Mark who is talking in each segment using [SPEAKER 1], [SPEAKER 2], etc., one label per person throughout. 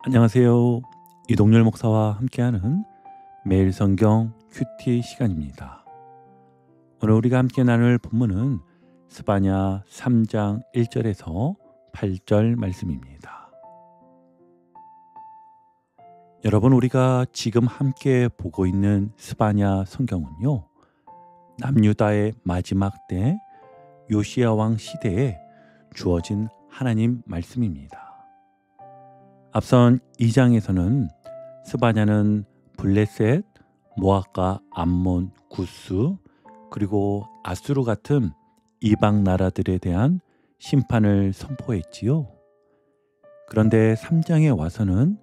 [SPEAKER 1] 안녕하세요. 이동열 목사와 함께하는 매일 성경 큐티 시간입니다. 오늘 우리가 함께 나눌 본문은 스바냐 3장 1절에서 8절 말씀입니다. 여러분, 우리가 지금 함께 보고 있는 스바냐 성경은요, 남유다의 마지막 때 요시야 왕 시대에 주어진 하나님 말씀입니다. 앞선 2장에서는 스바냐는 블레셋, 모압과 암몬, 구스, 그리고 아수르 같은 이방 나라들에 대한 심판을 선포했지요. 그런데 3장에 와서는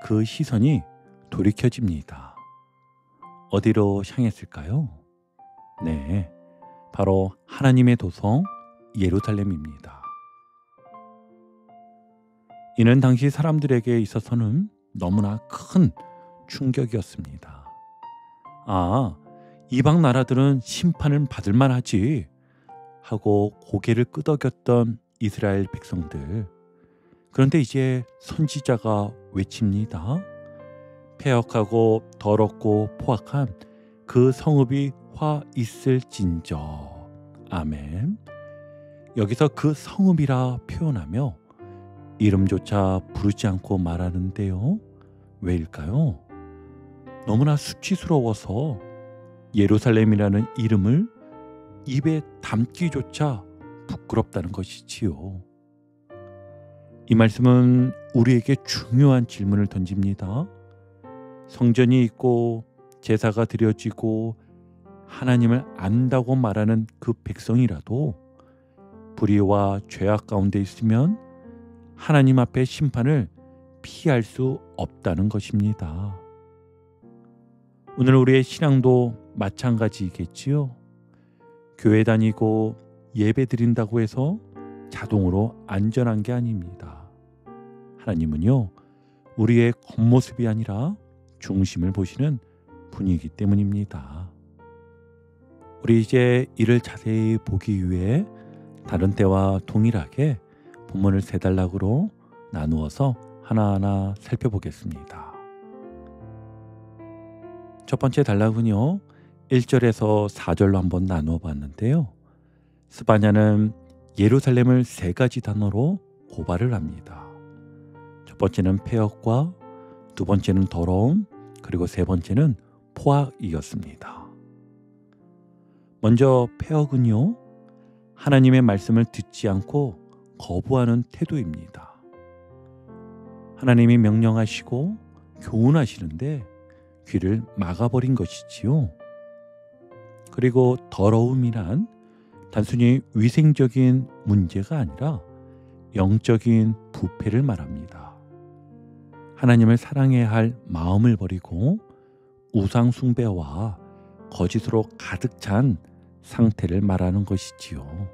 [SPEAKER 1] 그 시선이 돌이켜집니다. 어디로 향했을까요? 네, 바로 하나님의 도성 예루살렘입니다. 이는 당시 사람들에게 있어서는 너무나 큰 충격이었습니다. 이방 나라들은 심판을 받을 만하지 하고 고개를 끄덕였던 이스라엘 백성들. 그런데 이제 선지자가 외칩니다. 패역하고 더럽고 포악한 그 성읍이 화 있을진저. 아멘. 여기서 그 성읍이라 표현하며 이름조차 부르지 않고 말하는데요. 왜일까요? 너무나 수치스러워서 예루살렘이라는 이름을 입에 담기조차 부끄럽다는 것이지요. 이 말씀은 우리에게 중요한 질문을 던집니다. 성전이 있고 제사가 드려지고 하나님을 안다고 말하는 그 백성이라도 불의와 죄악 가운데 있으면 하나님 앞에 심판을 피할 수 없다는 것입니다. 오늘 우리의 신앙도 마찬가지겠지요. 교회 다니고 예배 드린다고 해서 자동으로 안전한 게 아닙니다. 하나님은요, 우리의 겉모습이 아니라 중심을 보시는 분이기 때문입니다. 우리 이제 이를 자세히 보기 위해 다른 때와 동일하게 본문을 세 단락으로 나누어서 하나하나 살펴보겠습니다. 첫 번째 단락은요, 1절에서 4절로 한번 나누어 봤는데요. 스바냐는 예루살렘을 세 가지 단어로 고발을 합니다. 첫 번째는 패역과, 두 번째는 더러움, 그리고 세 번째는 포악이었습니다. 먼저 패역은요, 하나님의 말씀을 듣지 않고 거부하는 태도입니다. 하나님이 명령하시고 교훈하시는데 귀를 막아버린 것이지요. 그리고 더러움이란 단순히 위생적인 문제가 아니라 영적인 부패를 말합니다. 하나님을 사랑해야 할 마음을 버리고 우상 숭배와 거짓으로 가득 찬 상태를 말하는 것이지요.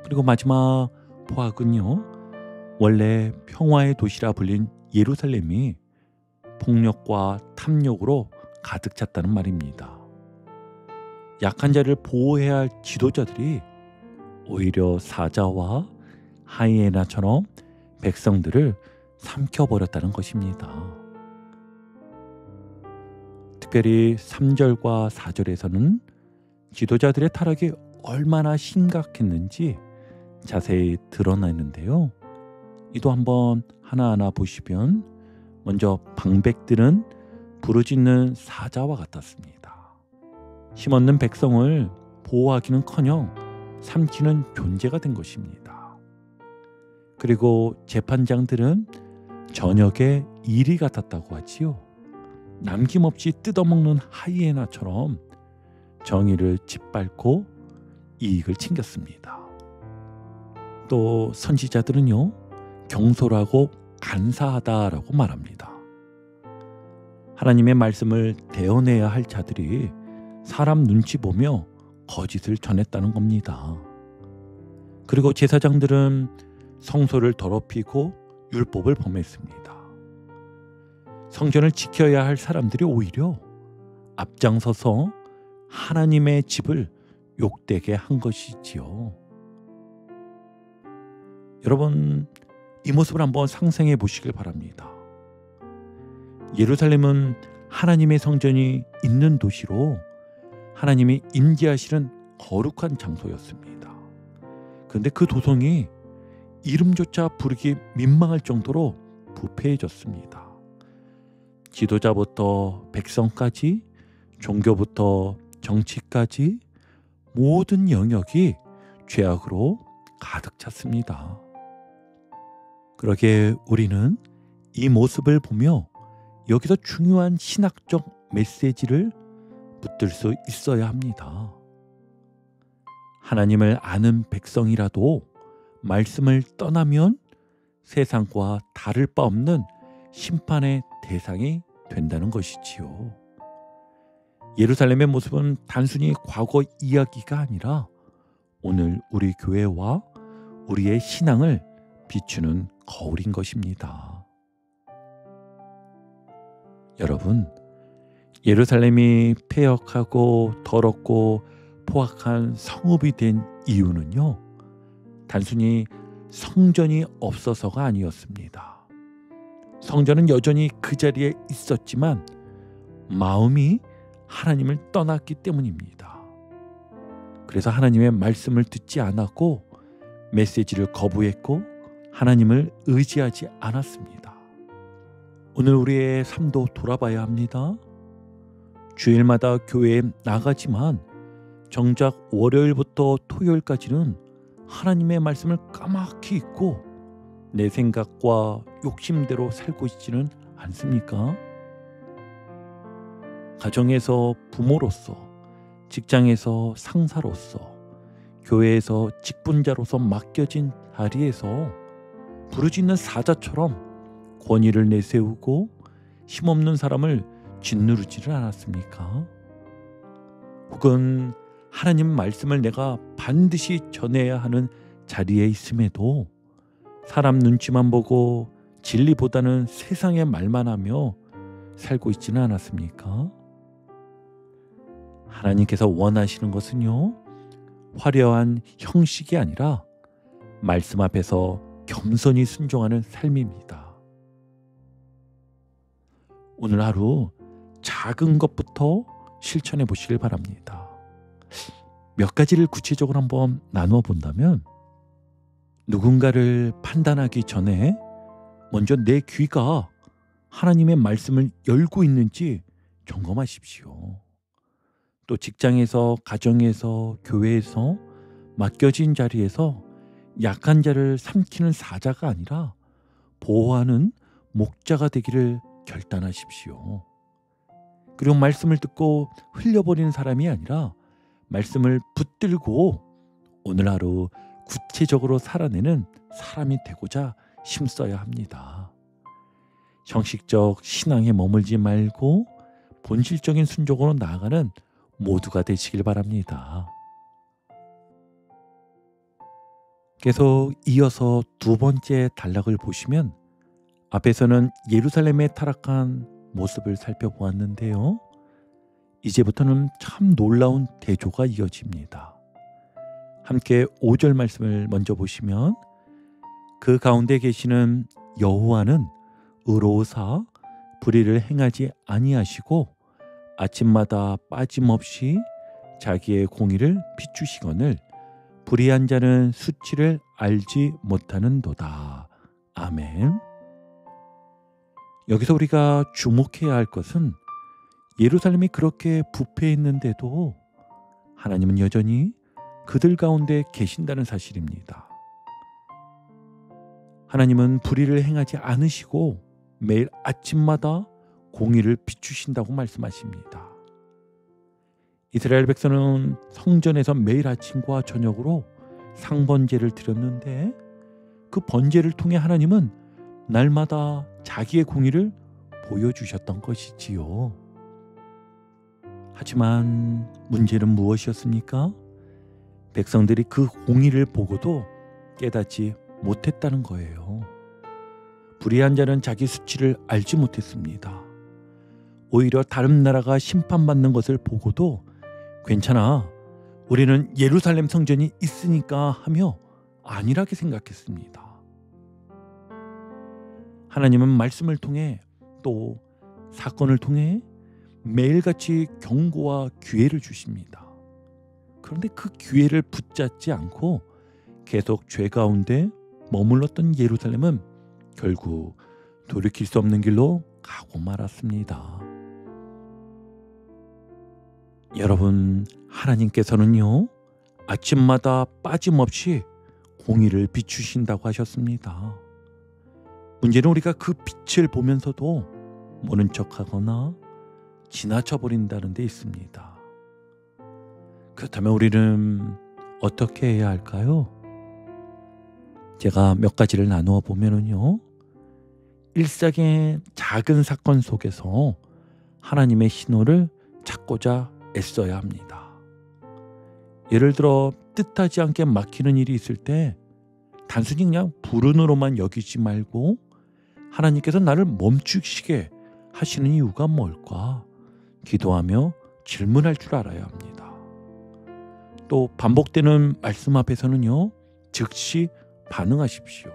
[SPEAKER 1] 그리고 마지막 포악은요, 원래 평화의 도시라 불린 예루살렘이 폭력과 탐욕으로 가득 찼다는 말입니다. 약한 자를 보호해야 할 지도자들이 오히려 사자와 하이에나처럼 백성들을 삼켜버렸다는 것입니다. 특별히 3절과 4절에서는 지도자들의 타락이 얼마나 심각했는지 자세히 드러나는데요. 이도 한번 하나하나 보시면 먼저 방백들은 부르짖는 사자와 같았습니다. 힘없는 백성을 보호하기는커녕 삼키는 존재가 된 것입니다. 그리고 재판장들은 저녁에 이리 같았다고 하지요. 남김없이 뜯어먹는 하이에나처럼 정의를 짓밟고 이익을 챙겼습니다. 또 선지자들은요, 경솔하고 간사하다라고 말합니다. 하나님의 말씀을 대언해야 할 자들이 사람 눈치 보며 거짓을 전했다는 겁니다. 그리고 제사장들은 성소를 더럽히고 율법을 범했습니다. 성전을 지켜야 할 사람들이 오히려 앞장서서 하나님의 집을 욕되게 한 것이지요. 여러분, 이 모습을 한번 상상해 보시길 바랍니다. 예루살렘은 하나님의 성전이 있는 도시로 하나님이 임재하시는 거룩한 장소였습니다. 그런데 그 도성이 이름조차 부르기 민망할 정도로 부패해졌습니다. 지도자부터 백성까지, 종교부터 정치까지 모든 영역이 죄악으로 가득 찼습니다. 그러기에 우리는 이 모습을 보며 여기서 중요한 신학적 메시지를 붙들 수 있어야 합니다. 하나님을 아는 백성이라도 말씀을 떠나면 세상과 다를 바 없는 심판의 대상이 된다는 것이지요. 예루살렘의 모습은 단순히 과거 이야기가 아니라 오늘 우리 교회와 우리의 신앙을 비추는 거울인 것입니다. 여러분, 예루살렘이 폐역하고 더럽고 포악한 성읍이 된 이유는요, 단순히 성전이 없어서가 아니었습니다. 성전은 여전히 그 자리에 있었지만 마음이 하나님을 떠났기 때문입니다. 그래서 하나님의 말씀을 듣지 않았고 메시지를 거부했고 하나님을 의지하지 않았습니다. 오늘 우리의 삶도 돌아봐야 합니다. 주일마다 교회에 나가지만 정작 월요일부터 토요일까지는 하나님의 말씀을 까맣게 잊고 내 생각과 욕심대로 살고 있지는 않습니까? 가정에서 부모로서, 직장에서 상사로서, 교회에서 직분자로서 맡겨진 자리에서 부르짖는 사자처럼 권위를 내세우고 힘없는 사람을 짓누르지를 않았습니까? 혹은 하나님 말씀을 내가 반드시 전해야 하는 자리에 있음에도 사람 눈치만 보고 진리보다는 세상의 말만 하며 살고 있지는 않았습니까? 하나님께서 원하시는 것은요, 화려한 형식이 아니라 말씀 앞에서 겸손히 순종하는 삶입니다. 오늘 하루 작은 것부터 실천해 보시길 바랍니다. 몇 가지를 구체적으로 한번 나누어 본다면, 누군가를 판단하기 전에 먼저 내 귀가 하나님의 말씀을 열고 있는지 점검하십시오. 또 직장에서, 가정에서, 교회에서 맡겨진 자리에서 약한 자를 삼키는 사자가 아니라 보호하는 목자가 되기를 결단하십시오. 그리고 말씀을 듣고 흘려버리는 사람이 아니라 말씀을 붙들고 오늘 하루 구체적으로 살아내는 사람이 되고자 힘써야 합니다. 형식적 신앙에 머물지 말고 본질적인 순종으로 나아가는 모두가 되시길 바랍니다. 계속 이어서 두 번째 단락을 보시면 앞에서는 예루살렘의 타락한 모습을 살펴보았는데요. 이제부터는 참 놀라운 대조가 이어집니다. 함께 5절 말씀을 먼저 보시면, 그 가운데 계시는 여호와는 의로우사 불의를 행하지 아니하시고 아침마다 빠짐없이 자기의 공의를 비추시거늘 불의한 자는 수치를 알지 못하는도다. 아멘. 여기서 우리가 주목해야 할 것은 예루살렘이 그렇게 부패했는데도 하나님은 여전히 그들 가운데 계신다는 사실입니다. 하나님은 불의를 행하지 않으시고 매일 아침마다 공의를 비추신다고 말씀하십니다. 이스라엘 백성은 성전에서 매일 아침과 저녁으로 상번제를 드렸는데 그 번제를 통해 하나님은 날마다 자기의 공의를 보여주셨던 것이지요. 하지만 문제는 무엇이었습니까? 백성들이 그 공의를 보고도 깨닫지 못했다는 거예요. 불의한 자는 자기 수치를 알지 못했습니다. 오히려 다른 나라가 심판받는 것을 보고도 괜찮아, 우리는 예루살렘 성전이 있으니까 하며 안일하게 생각했습니다. 하나님은 말씀을 통해 또 사건을 통해 매일같이 경고와 기회를 주십니다. 그런데 그 기회를 붙잡지 않고 계속 죄 가운데 머물렀던 예루살렘은 결국 돌이킬 수 없는 길로 가고 말았습니다. 여러분, 하나님께서는요, 아침마다 빠짐없이 공의를 비추신다고 하셨습니다. 문제는 우리가 그 빛을 보면서도 모른 척하거나 지나쳐 버린다는 데 있습니다. 그렇다면 우리는 어떻게 해야 할까요? 제가 몇 가지를 나누어 보면은요, 일상의 작은 사건 속에서 하나님의 신호를 찾고자 애써야 합니다. 예를 들어 뜻하지 않게 막히는 일이 있을 때 단순히 그냥 불운으로만 여기지 말고 하나님께서 나를 멈추시게 하시는 이유가 뭘까? 기도하며 질문할 줄 알아야 합니다. 또 반복되는 말씀 앞에서는요, 즉시 반응하십시오.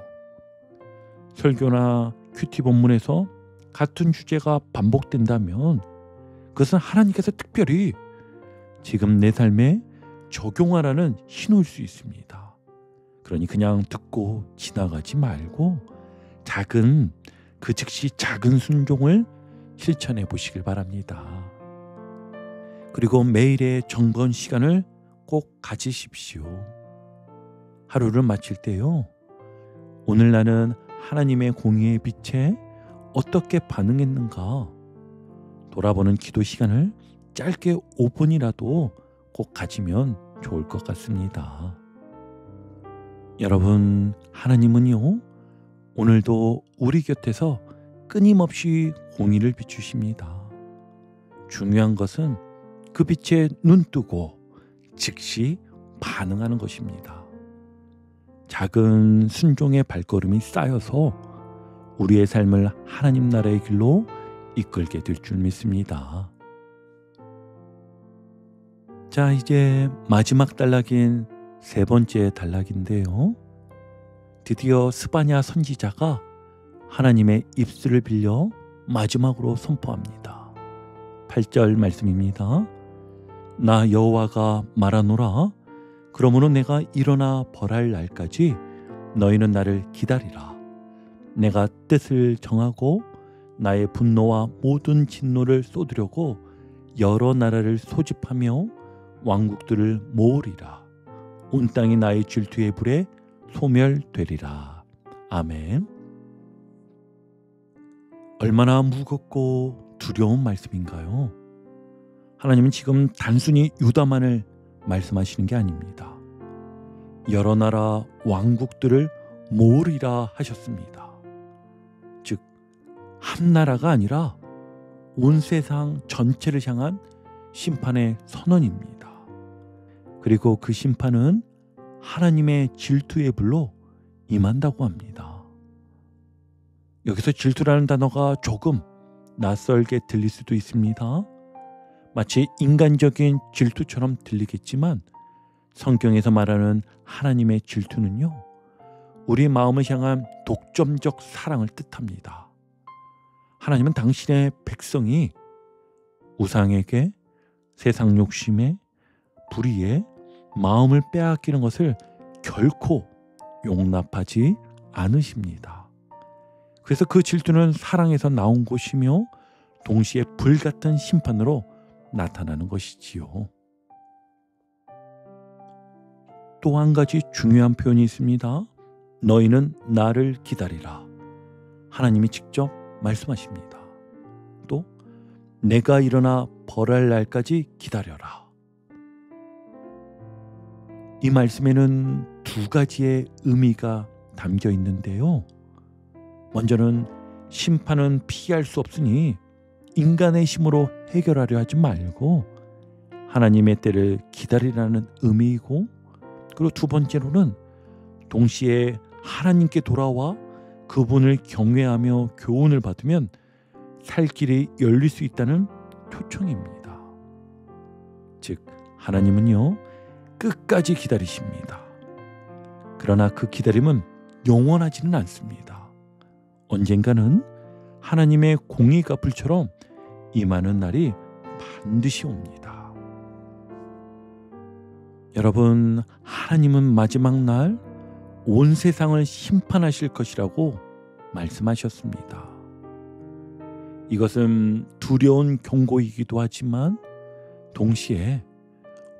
[SPEAKER 1] 설교나 큐티 본문에서 같은 주제가 반복된다면 그것은 하나님께서 특별히 지금 내 삶에 적용하라는 신호일 수 있습니다. 그러니 그냥 듣고 지나가지 말고 그 즉시 작은 순종을 실천해 보시길 바랍니다. 그리고 매일의 정번 시간을 꼭 가지십시오. 하루를 마칠 때요, 오늘 나는 하나님의 공의의 빛에 어떻게 반응했는가 돌아보는 기도 시간을 짧게 5분이라도 꼭 가지면 좋을 것 같습니다. 여러분, 하나님은요, 오늘도 우리 곁에서 끊임없이 공의를 비추십니다. 중요한 것은 그 빛에 눈뜨고 즉시 반응하는 것입니다. 작은 순종의 발걸음이 쌓여서 우리의 삶을 하나님 나라의 길로 이끌게 될 줄 믿습니다. 자, 이제 마지막 단락인 세 번째 단락인데요, 드디어 스바냐 선지자가 하나님의 입술을 빌려 마지막으로 선포합니다. 8절 말씀입니다. 나 여호와가 말하노라. 그러므로 내가 일어나 벌할 날까지 너희는 나를 기다리라. 내가 뜻을 정하고 나의 분노와 모든 진노를 쏟으려고 여러 나라를 소집하며 왕국들을 모으리라. 온 땅이 나의 질투의 불에 소멸되리라. 아멘. 얼마나 무겁고 두려운 말씀인가요? 하나님은 지금 단순히 유다만을 말씀하시는 게 아닙니다. 여러 나라 왕국들을 모으리라 하셨습니다. 즉, 한 나라가 아니라 온 세상 전체를 향한 심판의 선언입니다. 그리고 그 심판은 하나님의 질투의 불로 임한다고 합니다. 여기서 질투라는 단어가 조금 낯설게 들릴 수도 있습니다. 마치 인간적인 질투처럼 들리겠지만 성경에서 말하는 하나님의 질투는요, 우리 마음을 향한 독점적 사랑을 뜻합니다. 하나님은 당신의 백성이 우상에게, 세상 욕심에, 불의에 마음을 빼앗기는 것을 결코 용납하지 않으십니다. 그래서 그 질투는 사랑에서 나온 것이며 동시에 불같은 심판으로 나타나는 것이지요. 또 한 가지 중요한 표현이 있습니다. 너희는 나를 기다리라. 하나님이 직접 말씀하십니다. 또 내가 일어나 벌할 날까지 기다려라. 이 말씀에는 두 가지의 의미가 담겨 있는데요. 먼저는 심판은 피할 수 없으니 인간의 힘으로 해결하려 하지 말고 하나님의 때를 기다리라는 의미이고, 그리고 두 번째로는 동시에 하나님께 돌아와 그분을 경외하며 교훈을 받으면 살 길이 열릴 수 있다는 초청입니다. 즉, 하나님은요, 끝까지 기다리십니다. 그러나 그 기다림은 영원하지는 않습니다. 언젠가는 하나님의 공의가 불처럼 임하는 날이 반드시 옵니다. 여러분, 하나님은 마지막 날 온 세상을 심판하실 것이라고 말씀하셨습니다. 이것은 두려운 경고이기도 하지만 동시에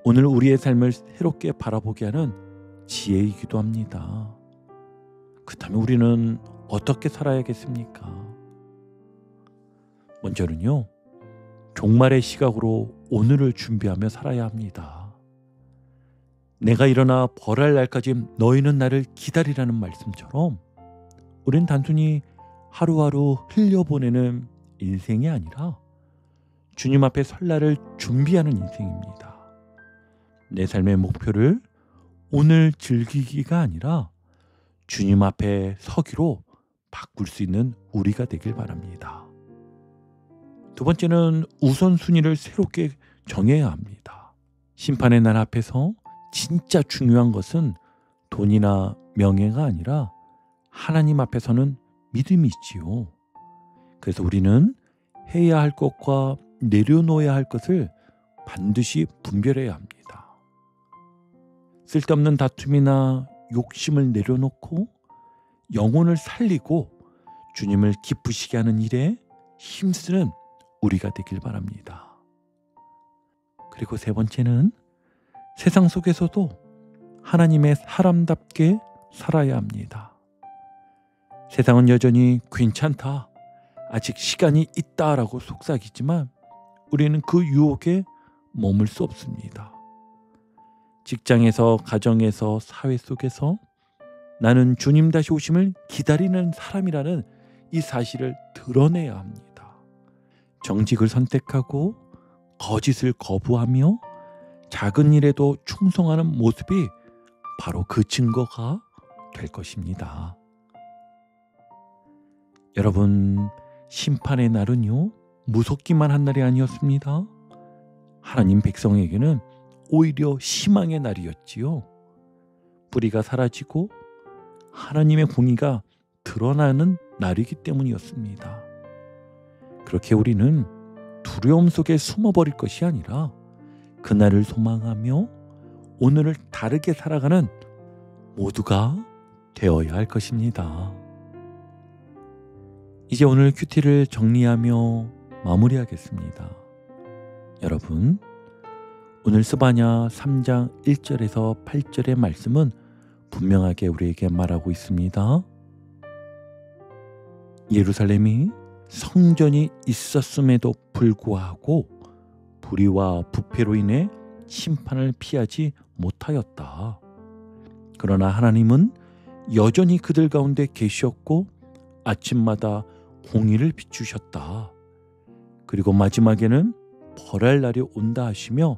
[SPEAKER 1] 오늘 우리의 삶을 새롭게 바라보게 하는 지혜이기도 합니다. 그렇다면 우리는 어떻게 살아야겠습니까? 먼저는요, 종말의 시각으로 오늘을 준비하며 살아야 합니다. 내가 일어나 벌할 날까지 너희는 나를 기다리라는 말씀처럼 우린 단순히 하루하루 흘려보내는 인생이 아니라 주님 앞에 설 날을 준비하는 인생입니다. 내 삶의 목표를 오늘 즐기기가 아니라 주님 앞에 서기로 바꿀 수 있는 우리가 되길 바랍니다. 두 번째는 우선순위를 새롭게 정해야 합니다. 심판의 날 앞에서 진짜 중요한 것은 돈이나 명예가 아니라 하나님 앞에서는 믿음이지요. 그래서 우리는 해야 할 것과 내려놓아야 할 것을 반드시 분별해야 합니다. 쓸데없는 다툼이나 욕심을 내려놓고 영혼을 살리고 주님을 기쁘시게 하는 일에 힘쓰는 우리가 되길 바랍니다. 그리고 세 번째는 세상 속에서도 하나님의 사람답게 살아야 합니다. 세상은 여전히 괜찮다, 아직 시간이 있다라고 속삭이지만 우리는 그 유혹에 머물 수 없습니다. 직장에서, 가정에서, 사회 속에서 나는 주님 다시 오심을 기다리는 사람이라는 이 사실을 드러내야 합니다. 정직을 선택하고 거짓을 거부하며 작은 일에도 충성하는 모습이 바로 그 증거가 될 것입니다. 여러분, 심판의 날은요, 무섭기만 한 날이 아니었습니다. 하나님 백성에게는 오히려 희망의 날이었지요. 뿌리가 사라지고 하나님의 공의가 드러나는 날이기 때문이었습니다. 그렇게 우리는 두려움 속에 숨어버릴 것이 아니라 그날을 소망하며 오늘을 다르게 살아가는 모두가 되어야 할 것입니다. 이제 오늘 큐티를 정리하며 마무리하겠습니다. 여러분, 오늘 스바냐 3장 1절에서 8절의 말씀은 분명하게 우리에게 말하고 있습니다. 예루살렘이 성전이 있었음에도 불구하고 불의와 부패로 인해 심판을 피하지 못하였다. 그러나 하나님은 여전히 그들 가운데 계셨고 아침마다 공의를 비추셨다. 그리고 마지막에는 벌할 날이 온다 하시며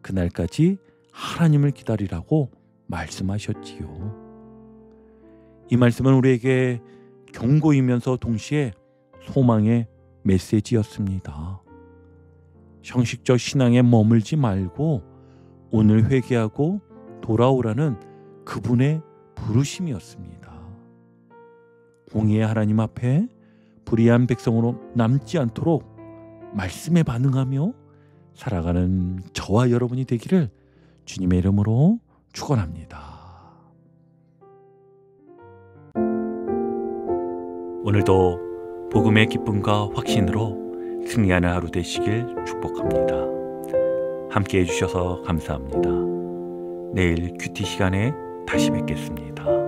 [SPEAKER 1] 그날까지 하나님을 기다리라고 말씀하셨지요. 이 말씀은 우리에게 경고이면서 동시에 소망의 메시지였습니다. 형식적 신앙에 머물지 말고 오늘 회개하고 돌아오라는 그분의 부르심이었습니다. 공의의 하나님 앞에 불의한 백성으로 남지 않도록 말씀에 반응하며 살아가는 저와 여러분이 되기를 주님의 이름으로 축원합니다. 오늘도 복음의 기쁨과 확신으로 승리하는 하루 되시길 축복합니다. 함께 해주셔서 감사합니다. 내일 큐티 시간에 다시 뵙겠습니다.